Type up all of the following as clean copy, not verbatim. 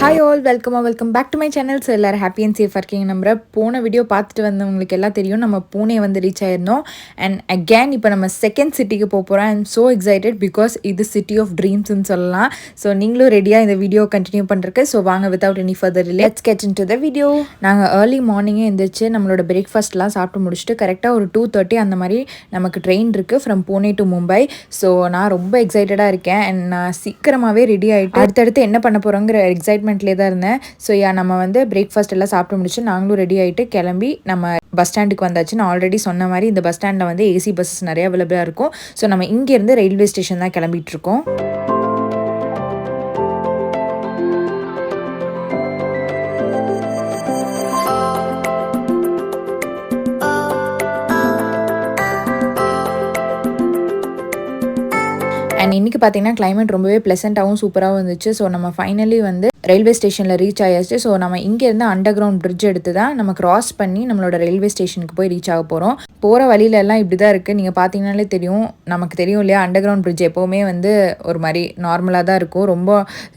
Hi all welcome back to my channel. So எல்லோரும் happy and சேஃபாக இருக்கீங்க நம்புறேன். போன வீடியோ பார்த்துட்டு வந்தவங்களுக்கு எல்லாம் தெரியும், நம்ம பூனே வந்து ரீச் ஆயிருந்தோம். அண்ட் அகேன் இப்போ நம்ம செகண்ட் சிட்டிக்கு போக போகிறோம். I am so excited because இது சிட்டி ஆஃப் ட்ரீம்ஸ்ன்னு சொல்லலாம். ஸோ நீங்களும் ரெடியாக இந்த வீடியோ கண்டினியூ பண்ணுறக்கு. ஸோ வாங்க without any further delay let's get into the video. நாங்கள் ஏர்லி மார்னிங்கே எழுந்திரிச்சு நம்மளோட பிரேக்ஃபாஸ்ட்லாம் சாப்பிட்டு முடிச்சுட்டு கரெக்டாக ஒரு 2:30 அந்த மாதிரி நமக்கு ட்ரெயின் இருக்குது from Pune to Mumbai. So நான் ரொம்ப எக்ஸைட்டடாக இருக்கேன். அண்ட் நான் சீக்கிரமாகவே ரெடி ஆகிட்டு அடுத்தடுத்து என்ன பண்ண போகிறோங்கிற எக்ஸைட்மெண்ட்லேயே தான் இருந்தேன். ஸோ நம்ம வந்து பிரேக்ஃபாஸ்ட் எல்லாம் சாப்பிட்டு முடிச்சு நாங்களும் ரெடி ஆகிட்டு கிளம்பி நம்ம பஸ் ஸ்டாண்டுக்கு வந்தாச்சு. நான் ஆல்ரெடி சொன்ன மாதிரி இந்த பஸ் ஸ்டாண்டில் வந்து ஏசி பஸ்ஸஸ் நிறைய அவைலபிளாக இருக்கும். ஸோ நம்ம இங்கேருந்து ரயில்வே ஸ்டேஷன் தான் கிளம்பிட்டு இருக்கோம். அண்ட் இன்றைக்கி பார்த்தீங்கன்னா கிளைமேட் ரொம்பவே ப்ளசண்ட்டாகவும் சூப்பராகவும் இருந்துச்சு. ஸோ நம்ம ஃபைனலி வந்து ரயில்வே ஸ்டேஷனில் ரீச் ஆயாச்சு. ஸோ நம்ம இங்கேருந்து அண்டர் கிரவுண்ட் பிரிட்ஜ் எடுத்து தான் நம்ம கிராஸ் பண்ணி நம்மளோட ரயில்வே ஸ்டேஷனுக்கு போய் ரீச் ஆக போகிறோம். போகிற வழியிலெல்லாம் இப்படி தான் இருக்குது. நீங்கள் பார்த்தீங்கன்னாலே தெரியும், நமக்கு தெரியும் இல்லையா, அண்டர் கிரவுண்ட் பிரிட்ஜ் எப்போவுமே வந்து ஒரு மாதிரி நார்மலாக தான் இருக்கும், ரொம்ப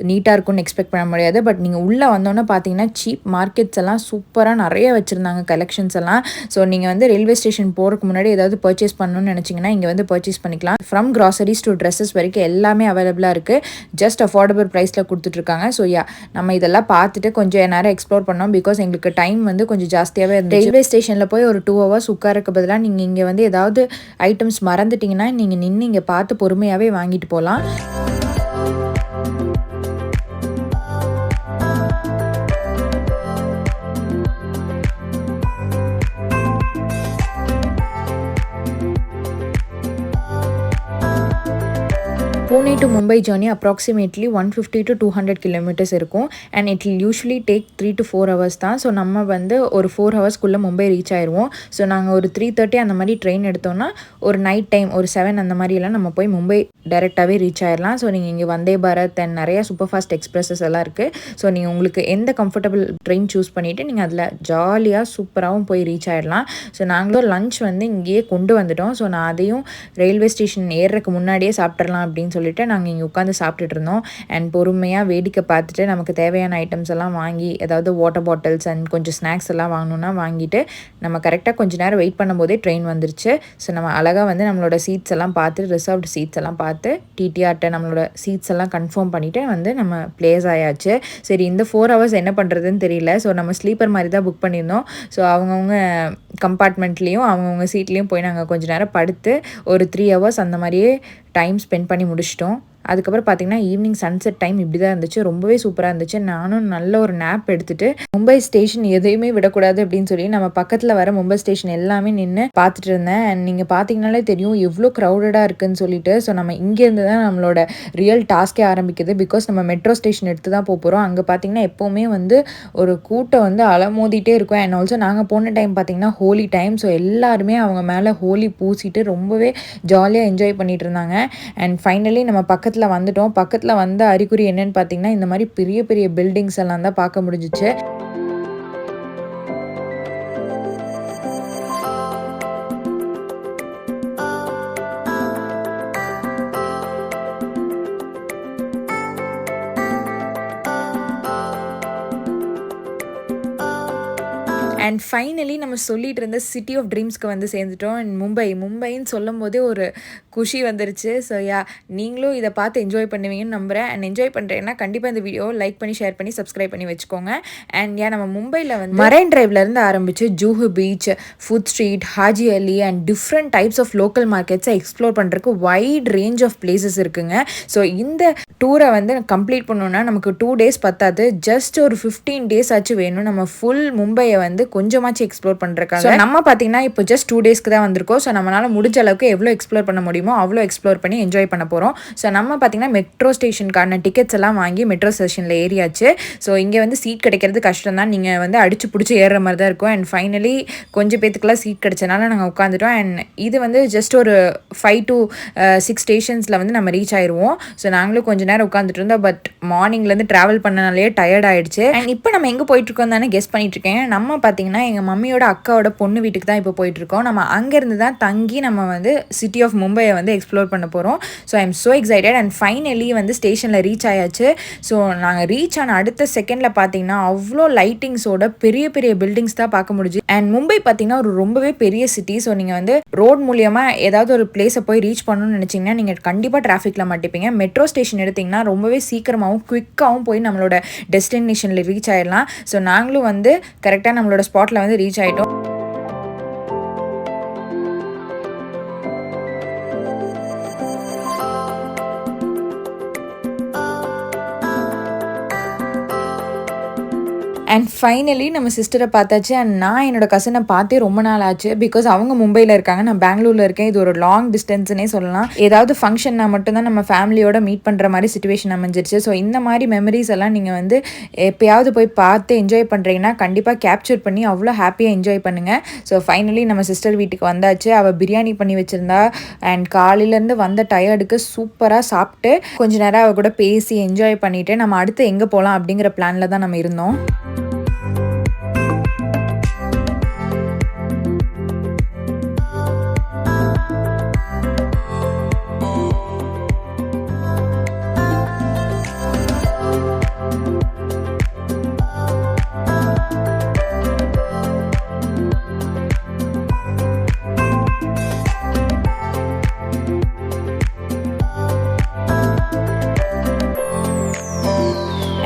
நீட்டாக இருக்கும்னு எக்ஸ்பெக்ட் பண்ண முடியாது. பட் நீங்கள் உள்ளே வந்தோன்னே பார்த்தீங்கன்னா சீப் மார்க்கெட்ஸ் எல்லாம் சூப்பராக நிறைய வச்சுருந்தாங்க, கலெக்ஷன்ஸ் எல்லாம். ஸோ நீங்கள் வந்து ரயில்வே ஸ்டேஷன் போகிறதுக்கு முன்னாடி ஏதாவது பர்ச்சேஸ் பண்ணணும்னு நினச்சிங்கன்னா இங்கே வந்து பர்ச்சேஸ் பண்ணிக்கலாம். ஃப்ரம் கிராசரிஸ் டு ட்ரெஸ்ஸஸ் வரைக்கும் எல்லாமே அவைலபிளாக இருக்குது. ஜஸ்ட் அஃபோர்டபுள் ப்ரைஸில் கொடுத்துட்ருக்காங்க. ஸோ நம்ம இதெல்லாம் பார்த்துட்டு கொஞ்சம் நேரம் எக்ஸ்ப்ளோர் பண்ணோம். பிகாஸ் எங்களுக்கு டைம் வந்து கொஞ்சம் ஜாஸ்தியாகவே இருந்துச்சு. ரயில்வே ஸ்டேஷனில் போய் ஒரு 2 hours உட்காரக்கு பதிலாக நீங்கள் இங்கே வந்து ஏதாவது ஐட்டம்ஸ் மறந்துட்டிங்கன்னா நீங்கள் நின்று இங்கே பார்த்து பொறுமையாகவே வாங்கிட்டு போகலாம். Pune to Mumbai journey approximately 150 to 200 kilometers இருக்கும். And it will usually take 3 to 4 hours தான். ஸோ நம்ம வந்து ஒரு 4 hours மும்பை ரீச் ஆயிடுவோம். ஸோ நாங்கள் ஒரு 3:30 அந்த மாதிரி ட்ரெயின் எடுத்தோம்னா ஒரு நைட் டைம் ஒரு 7 அந்த மாதிரியெல்லாம் நம்ம போய் மும்பை டைரெக்டாகவே ரீச் ஆயிடலாம். ஸோ நீங்கள் இங்கே வந்தே பாரத் அண்ட் நிறையா சூப்பர் ஃபாஸ்ட் எக்ஸ்பிரஸஸ் எல்லாம் இருக்குது. ஸோ நீங்கள் உங்களுக்கு எந்த கம்ஃபர்டபுள் ட்ரெயின் சூஸ் பண்ணிவிட்டு நீங்கள் அதில் ஜாலியாக சூப்பராகவும் போய் ரீச் ஆகிடலாம். ஸோ நாங்களும் லஞ்ச் வந்து இங்கேயே கொண்டு வந்துட்டோம். ஸோ நான் அதையும் ரயில்வே ஸ்டேஷன் ஏறுறதுக்கு முன்னாடியே சாப்பிட்றலாம் அப்படின்னு சொல்லிட்டு நாங்கள் இங்கே உட்காந்து சாப்பிட்டுட்டு இருந்தோம். அண்ட் பொறுமையாக வேடிக்கை பார்த்துட்டு நமக்கு தேவையான ஐட்டம்ஸ் எல்லாம் வாங்கி, ஏதாவது வாட்டர் பாட்டில்ஸ் அண்ட் கொஞ்சம் ஸ்நாக்ஸ் எல்லாம் வாங்கணுன்னா வாங்கிட்டு நம்ம கரெக்டாக கொஞ்சம் நேரம் வெயிட் பண்ணும்போதே ட்ரெயின் வந்துருச்சு. ஸோ நம்ம அழகாக வந்து நம்மளோட சீட்ஸ் எல்லாம் பார்த்து, ரிசர்வ்டு சீட்ஸ் எல்லாம் பார்த்து டிடிஆர்ட்ட நம்மளோட சீட்ஸ் எல்லாம் கன்ஃபார்ம் பண்ணிவிட்டு வந்து நம்ம பிளேஸ் ஆயாச்சு. சரி, இந்த 4 hours என்ன பண்ணுறதுன்னு தெரியல. ஸோ நம்ம ஸ்லீப்பர் மாதிரி தான் புக் பண்ணியிருந்தோம். ஸோ அவங்கவுங்க கம்பார்ட்மெண்ட்லேயும் அவங்கவுங்க சீட்லேயும் போய் நாங்கள் கொஞ்சம் நேரம் படுத்து ஒரு 3 hours அந்த மாதிரியே டைம் ஸ்பெண்ட் பண்ணி முடிச்சிட்டோம். அதுக்கப்புறம் பார்த்தீங்கன்னா ஈவினிங் சன்செட் டைம் இப்படி தான் இருந்துச்சு. ரொம்பவே சூப்பராக இருந்துச்சு. நானும் நல்ல ஒரு நேப் எடுத்துகிட்டு மும்பை ஸ்டேஷன் எதையுமே விடக்கூடாது அப்படின்னு சொல்லி நம்ம பக்கத்தில் வர மும்பை ஸ்டேஷன் எல்லாமே நின்று பார்த்துட்டு இருந்தேன். அண்ட் நீங்கள் பார்த்தீங்கனாலே தெரியும் எவ்வளோ க்ரௌடடாக இருக்குதுன்னு சொல்லிட்டு. ஸோ நம்ம இங்கேருந்து தான் நம்மளோட ரியல் டாஸ்கே ஆரம்பிக்குது. பிகாஸ் நம்ம மெட்ரோ ஸ்டேஷன் எடுத்து தான் போகிறோம். அங்கே பார்த்தீங்கன்னா எப்போவுமே வந்து ஒரு கூட்டம் வந்து அலமோதிட்டே இருக்கும். அண்ட் ஆல்சோ நாங்கள் போன டைம் பார்த்தீங்கன்னா ஹோலி டைம். ஸோ எல்லாருமே அவங்க மேலே ஹோலி பூசிட்டு ரொம்பவே ஜாலியாக என்ஜாய் பண்ணிட்டு இருந்தாங்க. அண்ட் ஃபைனலி நம்ம பக்கத்தில் வந்துட்டோம். பக்கத்தில் வந்த அறிகுறி என்னன்னு பார்த்தீங்கன்னா இந்த மாதிரி பெரிய பெரிய பில்டிங்ஸ் எல்லாம் தான் பார்க்க முடிஞ்சிச்சு. அண்ட் ஃபைனலி நம்ம சொல்லிட்டு இருந்த சிட்டி ஆஃப் ட்ரீம்ஸ்க்கு வந்து சேர்ந்துட்டோம். அண்ட் மும்பைன்னு சொல்லும் போதே ஒரு குஷி வந்துருச்சு. ஸோ நீங்களும் இதை பார்த்து என்ஜாய் பண்ணுவீங்கன்னு நம்புகிறேன். அண்ட் என்ஜாய் பண்ணுறேன்னா கண்டிப்பாக இந்த வீடியோ லைக் பண்ணி, ஷேர் பண்ணி, சப்ஸ்கிரைப் பண்ணி வச்சுக்கோங்க. அண்ட் நம்ம மும்பையில் வந்து மரைன் டிரைவ்லேருந்து ஆரம்பித்து Juhu beach, food street, Haji Ali and different types of local மார்க்கெட்ஸை எக்ஸ்ப்ளோர் பண்ணுறதுக்கு வைட் ரேஞ்ச் ஆஃப் பிளேசஸ் இருக்குங்க. ஸோ இந்த டூரை வந்து கம்ப்ளீட் பண்ணணுன்னா நமக்கு 2 days பத்தாது. ஜஸ்ட் ஒரு 15 days ஆச்சு வேணும் நம்ம ஃபுல் மும்பையை வந்து கொஞ்சமாச்சு எக்ஸ்ப்ளோர் பண்ணுறக்காக. நம்ம பார்த்தீங்கன்னா இப்போ ஜஸ்ட் 2 daysக்கு தான் வந்திருக்கோம். ஸோ நம்மளால் முடிஞ்ச அளவுக்கு எவ்வளோ எக்ஸ்ப்ளோர் பண்ண முடியுமோ அவ்வளோ எக்ஸ்ப்ளோர் பண்ணி என்ஜாய் பண்ண போகிறோம். ஸோ நம்ம பார்த்தீங்கன்னா மெட்ரோ ஸ்டேஷனுக்கான டிக்கெட்ஸ் எல்லாம் வாங்கி மெட்ரோ ஸ்டேஷனில் ஏறியாச்சு. ஸோ இங்கே வந்து சீட் கிடைக்கிறது கஷ்டம் தான். நீங்கள் வந்து அடிச்சு பிடிச்சி ஏறுற மாதிரி தான் இருக்கும். அண்ட் ஃபைனலி கொஞ்சம் பேத்துக்குலாம் சீட் கிடைச்சனால நாங்கள் உட்காந்துட்டோம். அண்ட் இது வந்து ஜஸ்ட் ஒரு 5 to 6 ஸ்டேஷன்ஸில் வந்து நம்ம ரீச் ஆயிடுவோம். ஸோ நாங்களும் கொஞ்சம் நேரம் உட்காந்துட்டு இருந்தோம். பட் மார்னிங்லேருந்து ட்ராவல் பண்ணனாலே டயர்ட் ஆகிடுச்சு. அண்ட் இப்போ நம்ம எங்கே போயிட்டுருக்கோம் தானே கெஸ் பண்ணிட்டு இருக்கேன். நம்ம பார்த்தீங்கன்னா பார்த்தீங்கன்னா எங்கள் மம்மியோட அக்காவோட பொண்ணு வீட்டுக்கு தான் இப்போ போயிட்டுருக்கோம். நம்ம அங்கேருந்து தான் தங்கி நம்ம வந்து சிட்டி ஆஃப் மும்பையை வந்து எக்ஸ்ப்ளோர் பண்ண போகிறோம். So I am so excited and finally வந்து ஸ்டேஷனில் ரீச் ஆயாச்சு. ஸோ நாங்கள் ரீச் ஆன அடுத்த செகண்டில் பார்த்தீங்கன்னா அவ்வளோ லைட்டிங்ஸோட பெரிய பெரிய பில்டிங்ஸ் தான் பார்க்க முடிஞ்சு. அண்ட் மும்பை பார்த்தீங்கன்னா ஒரு ரொம்பவே பெரிய சிட்டி. ஸோ நீங்கள் வந்து ரோட் மூலியமாக ஏதாவது ஒரு பிளேஸை போய் ரீச் பண்ணணும்னு நினச்சிங்கன்னா நீங்கள் கண்டிப்பாக டிராஃபிக்கில் மாட்டிப்பீங்க. மெட்ரோ ஸ்டேஷன் எடுத்திங்கன்னா ரொம்பவே சீக்கிரமாகவும் குவிக்காகவும் போய் நம்மளோட டெஸ்டினேஷனில் ரீச் ஆயிடலாம். ஸோ நாங்களும் வந்து கரெக்டாக நம்மளோட ஸ்பாட்டில் வந்து ரீச் ஆகிட்டோம். அண்ட் ஃபைனலி நம்ம சிஸ்டரை பார்த்தாச்சு. அண்ட் நான் என்னோட கசினை பார்த்தே ரொம்ப நாள் ஆச்சு. பிகாஸ் அவங்க மும்பையில் இருக்காங்க, நான் பெங்களூரில் இருக்கேன். இது ஒரு லாங் டிஸ்டன்ஸ்னே சொல்லலாம். ஏதாவது ஃபங்க்ஷன்னா மட்டும்தான் நம்ம ஃபேமிலியோட மீட் பண்ணுற மாதிரி சுச்சுவேஷன் அமைஞ்சிருச்சு. ஸோ இந்த மாதிரி மெமரிஸ் எல்லாம் நீங்கள் வந்து எப்போயாவது போய் பார்த்து என்ஜாய் பண்ணுறீங்கன்னா கண்டிப்பாக கேப்சர் பண்ணி அவ்வளோ ஹாப்பியாக என்ஜாய் பண்ணுங்கள். ஸோ ஃபைனலி நம்ம சிஸ்டர் வீட்டுக்கு வந்தாச்சு. அவள் பிரியாணி பண்ணி வச்சுருந்தா. அண்ட் காலையிலேருந்து வந்த டயர்டுக்கு சூப்பராக சாப்பிட்டு கொஞ்ச நேரம் அவள் கூட பேசி என்ஜாய் பண்ணிவிட்டு நம்ம அடுத்து எங்கே போகலாம் அப்படிங்கிற பிளானில் தான் நம்ம இருந்தோம்.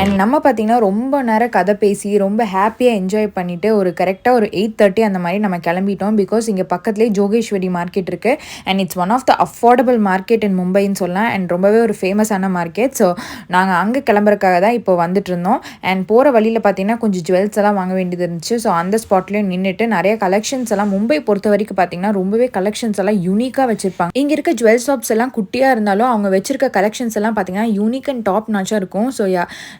அண்ட் நம்ம பார்த்திங்கன்னா ரொம்ப நேரம் கதை பேசி ரொம்ப ஹாப்பியாக என்ஜாய் பண்ணிவிட்டு ஒரு கரெக்டாக ஒரு 8:30 அந்த மாதிரி நம்ம கிளம்பிட்டோம். பிகாஸ் இங்கே பக்கத்துலேயே ஜோகேஸ்வரி மார்க்கெட் இருக்குது. And it's one of the affordable market in மும்பைன்னு சொல்லலாம். அண்ட் ரொம்பவே ஒரு ஃபேமஸான மார்க்கெட். ஸோ நாங்கள் அங்கே கிளம்புறதுக்காக தான் இப்போ வந்துட்டு இருந்தோம். அண்ட் போகிற வழியில் பார்த்திங்கன்னா கொஞ்சம் ஜுவல்ஸ் எல்லாம் வாங்க வேண்டியது இருந்துச்சு. ஸோ அந்த ஸ்பாட்லேயும் நின்றுட்டு நிறைய கலெக்ஷன்ஸ் எல்லாம் மும்பை பொறுத்த வரைக்கும் பார்த்திங்கன்னா ரொம்பவே கலெக்ஷன்ஸ் எல்லாம் யூனிக்காக வச்சுருப்பாங்க. இங்கே இருக்க ஜுவல் ஷாப்ஸ் எல்லாம் குட்டியாக இருந்தாலும் அவங்க வச்சிருக்க கலெக்ஷன்ஸ் எல்லாம் பார்த்திங்கன்னா யூனிக் அண்ட் டாப் நாச்சாக இருக்கும். ஸோ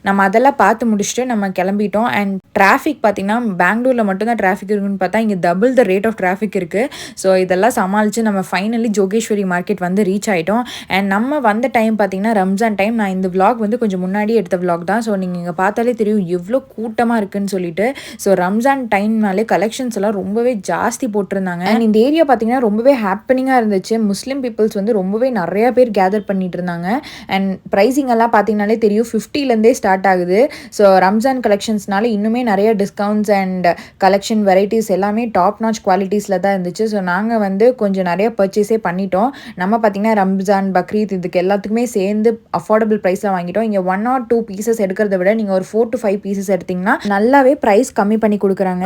நம்ம அதெல்லாம் பார்த்து முடிச்சுட்டு நம்ம கிளம்பிட்டோம். அண்ட் டிராஃபிக் பார்த்திங்கன்னா பெங்களூரில் மட்டும்தான் டிராஃபிக் இருக்குன்னு பார்த்தா இங்கே double the rate of traffic இருக்குது. ஸோ இதெல்லாம் சமாளித்து நம்ம ஃபைனலி ஜோகேஸ்வரி மார்க்கெட் வந்து ரீச் ஆகிட்டோம். அண்ட் நம்ம வந்த டைம் பார்த்திங்கன்னா ரம்ஜான் டைம். நான் இந்த விளாக் வந்து கொஞ்சம் முன்னாடி எடுத்த விளாக் தான். ஸோ நீங்கள் இங்கே பார்த்தாலே தெரியும் எவ்வளோ கூட்டமாக இருக்குதுன்னு சொல்லிட்டு. ஸோ ரம்ஜான் டைம்னாலே கலெக்ஷன்ஸ் எல்லாம் ரொம்பவே ஜாஸ்தி போட்டிருந்தாங்க. அண்ட் இந்த ஏரியா பார்த்திங்கன்னா ரொம்பவே ஹாப்பனிங்காக இருந்துச்சு. முஸ்லீம் பீப்புள்ஸ் வந்து ரொம்பவே நிறையா பேர் கேதர் பண்ணிட்டு இருந்தாங்க. அண்ட் ப்ரைஸிங் எல்லாம் பார்த்திங்கனாலே தெரியும் 50லேருந்தே ஸ்டார்ட் ஆகுது. ஸோ ரம்ஜான் கலெக்ஷன்ஸ்னால இன்னுமே நிறைய டிஸ்கவுண்ட்ஸ் அண்ட் கலெக்ஷன் வெரைட்டிஸ் எல்லாமே டாப் நாச் குவாலிட்டிஸில் தான் இருந்துச்சு. ஸோ நாங்கள் வந்து கொஞ்சம் நிறைய பர்ச்சேஸே பண்ணிட்டோம். நம்ம பார்த்திங்கன்னா ரம்ஜான் பக்ரீத் இதுக்கு எல்லாத்துக்குமே சேர்ந்து அஃபோர்டபுள் ப்ரைஸில் வாங்கிட்டோம். இங்கே 1 or 2 பீசஸ் எடுக்கிறத விட நீங்கள் ஒரு 4 to 5 பீசஸ் எடுத்திங்கன்னா நல்லாவே ப்ரைஸ் கம்மி பண்ணி கொடுக்குறாங்க.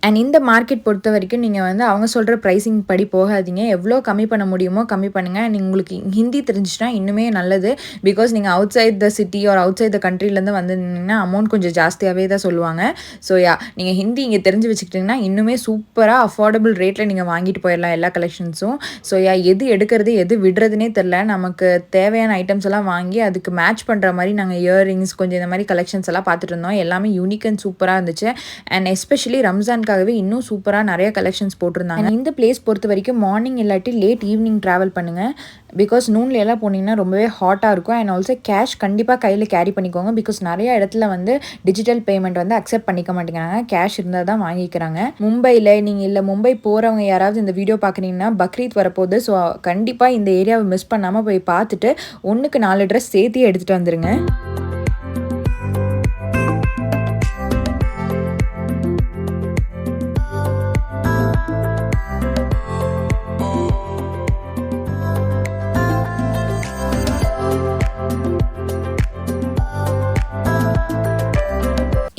அண்ட் இந்த மார்க்கெட் பொறுத்த வரைக்கும் நீங்கள் வந்து அவங்க சொல்கிற ப்ரைஸிங் படி போகாதீங்க. எவ்வளோ கம்மி பண்ண முடியுமோ கம்மி பண்ணுங்கள். அண்ட் உங்களுக்கு ஹிந்தி தெரிஞ்சிச்சுன்னா இன்னுமே நல்லது. பிகாஸ் நீங்கள் outside the city or outside the கண்ட்ரிலேருந்து வந்திருந்தீங்கன்னா அமௌண்ட் கொஞ்சம் ஜாஸ்தியாகவே தான் சொல்லுவாங்க. ஸோ நீங்கள் ஹிந்தி இங்கே தெரிஞ்சு வச்சுக்கிட்டிங்கன்னா இன்னுமே சூப்பராக அஃபோர்டபுள் ரேட்டில் நீங்கள் வாங்கிட்டு போயிடலாம் எல்லா கலெக்ஷன்ஸும். ஸோ எது எடுக்கிறது எது விடுறதுனே தெரில. நமக்கு தேவையான ஐட்டம்ஸ் எல்லாம் வாங்கி அதுக்கு மேட்ச் பண்ணுற மாதிரி நாங்கள் இயரிங்ஸ் கொஞ்சம் இந்த மாதிரி கலெக்ஷன்ஸ் எல்லாம் பார்த்துட்டு இருந்தோம். எல்லாமே யூனிக் அண்ட் சூப்பராக இருந்துச்சு. அண்ட் எஸ்பெஷலி ரம்ஜான்காக இன்னும் சூப்பராக நிறைய கலெக்ஷன்ஸ் போட்டிருந்தாங்க. இந்த பிளேஸ் பொறுத்த வரைக்கும் மார்னிங் இல்லாட்டி லேட் ஈவினிங் ட்ராவல் பண்ணுங்கள். பிகாஸ் நூனில் எல்லாம் போனீங்கன்னா ரொம்பவே ஹாட்டாக இருக்கும். அண்ட் ஆல்சோ கேஷ் கண்டிப்பாக கையில் கேரி பண்ணிக்கோங்க. பிகாஸ் நிறைய இடத்துல வந்து டிஜிட்டல் பேமெண்ட் வந்து அக்செப்ட் பண்ணிக்க மாட்டேங்கிறாங்க. கேஷ் இருந்தால் தான் வாங்கிக்கிறாங்க. மும்பையில் நீங்கள் இல்லை மும்பை போகிறவங்க யாராவது இந்த வீடியோ பார்க்குறீங்கன்னா பக்ரீத் வரப்போகுது. ஸோ கண்டிப்பாக இந்த ஏரியாவை மிஸ் பண்ணாமல் போய் பார்த்துட்டு 1க்கு 4 ட்ரெஸ் சேர்த்தியே எடுத்துகிட்டு வந்துடுங்க.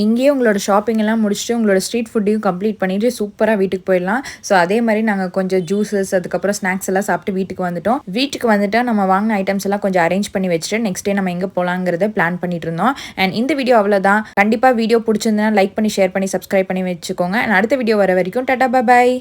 இங்கேயே உங்களோட ஷாப்பிங் எல்லாம் முடிச்சுட்டு உங்களோட ஸ்ட்ரீட் ஃபுட்டையும் கம்ப்ளீட் பண்ணிவிட்டு சூப்பராக வீட்டுக்கு போயிடலாம். ஸோ அதே மாதிரி நாங்கள் கொஞ்சம் ஜூஸஸ் அதுக்கப்புறம் ஸ்நாக்ஸ் எல்லாம் சாப்பிட்டு வீட்டுக்கு வந்துட்டோம். வீட்டுக்கு வந்துட்டு நம்ம வாங்கின ஐட்டம்ஸ் எல்லாம் கொஞ்சம் அரேஞ்ச் பண்ணி வச்சுட்டு நெக்ஸ்ட் டே நம்ம எங்கே போகலாங்கிறத பிளான் பண்ணிட்டு இருந்தோம். அண்ட் இந்த வீடியோ அவ்வளோதான். கண்டிப்பாக வீடியோ பிடிச்சிருந்தா லைக் பண்ணி ஷேர் பண்ணி சப்ஸ்கிரைப் பண்ணி வச்சுக்கோங்க. அண்ட் அடுத்த வீடியோ வர வரைக்கும் டாடா பாய்.